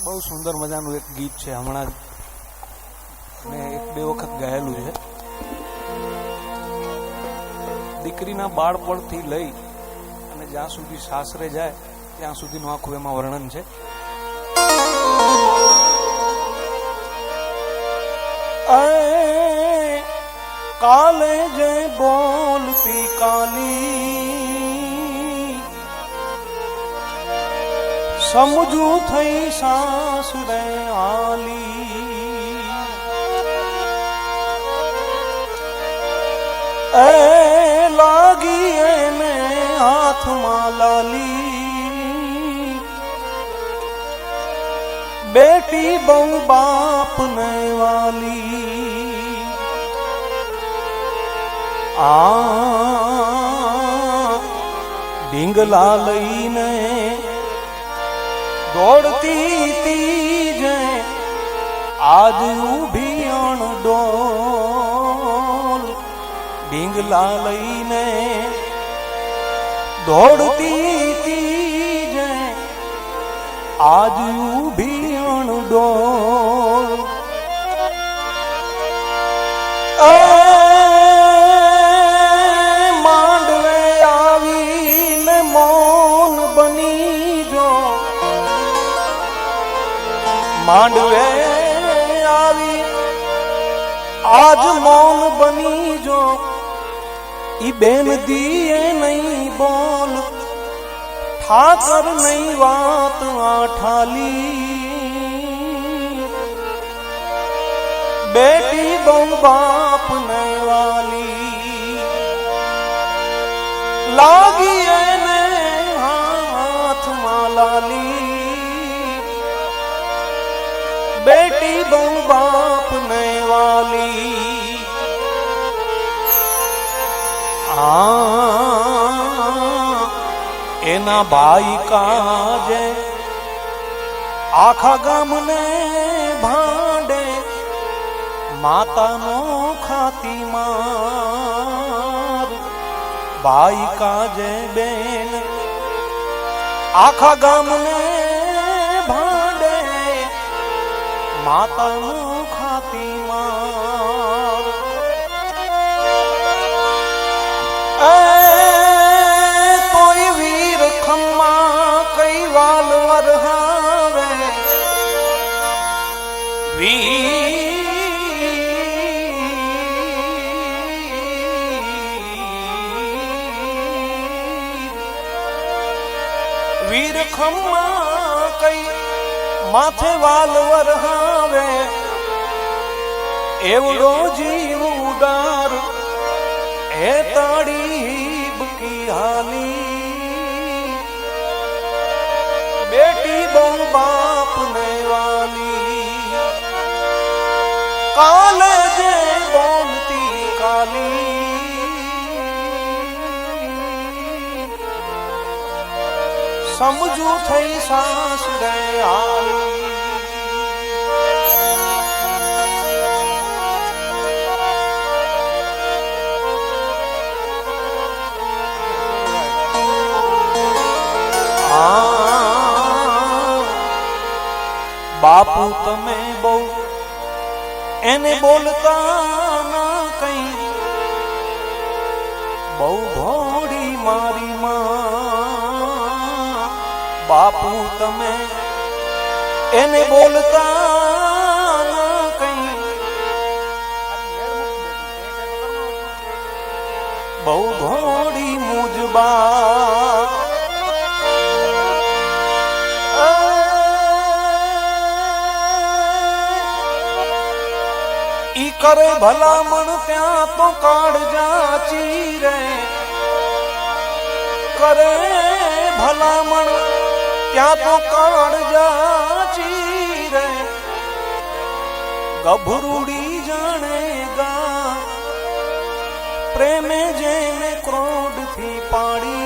બહુ સુંદર મજાનું એક ગીત છે, હમણાં જ મેં એક બે વખત ગાયેલું છે. દીકરીના બાળપણથી લઈ અને જ્યાં સુધી સાસરે જાય ત્યાં સુધીનું આખું એમાં વર્ણન છે. કાલે જે બોલતી કાલી સમજું થઈ સાસરે આલી. એ લાગી એને હાથમાં લાલી, બેટી બહુ બાપને વાલી. ઢીંગલા લઈને દોડતી તીજે આજ ઉભી અણડોલ. ઢીંગલા લઈને દોડતી તીજે આજ ઉભી અણડોલ. માંડવે આવી આજ મૌન બની જો, ઈ બેન દીએ નહીં બોલ, ઠાકર નહીં વાત આઠાલી. બેટી બહુ બાપ ને વાલી, લાગી એને હાથમાં લાલી. બેટી બહુ બાપ ને વાલી. એના ભાઈ કાજે આખા ગામને ભાંડે, માતાનો ખાતી માર. ભાઈ કાજે બેન આખા ગામને ભાંડે, માતાનું ખાતી માર. તોય વીર ખમ્મા કઈ વાલ વરહાવે, વીર ખમ્મા કઈ માથે વાલ વરહાવે. એવડો જીવ ઉદાર એ તાળીબ કી હાલી. બેટી બહુ બાપ ને વાલી, કાલે જે બોલતી કાલી સમજુ થઈ સાસરે આલી. બાપુ તમે બહુ એને બોલતા ના કઈ, બહુ ભોળી મારી માં. બાપુ તમે એને બોલતા ના કઈ, બહુ ભોળી મુજબા. ઈ કરે ભલામણ ત્યાં તો કાળજા ચીરે, કરે ભલામણ ત્યાં તો કાળજા ચીરે. ગભરૂડી જાણેગા પ્રેમે જેને ક્રોધથી પાડી.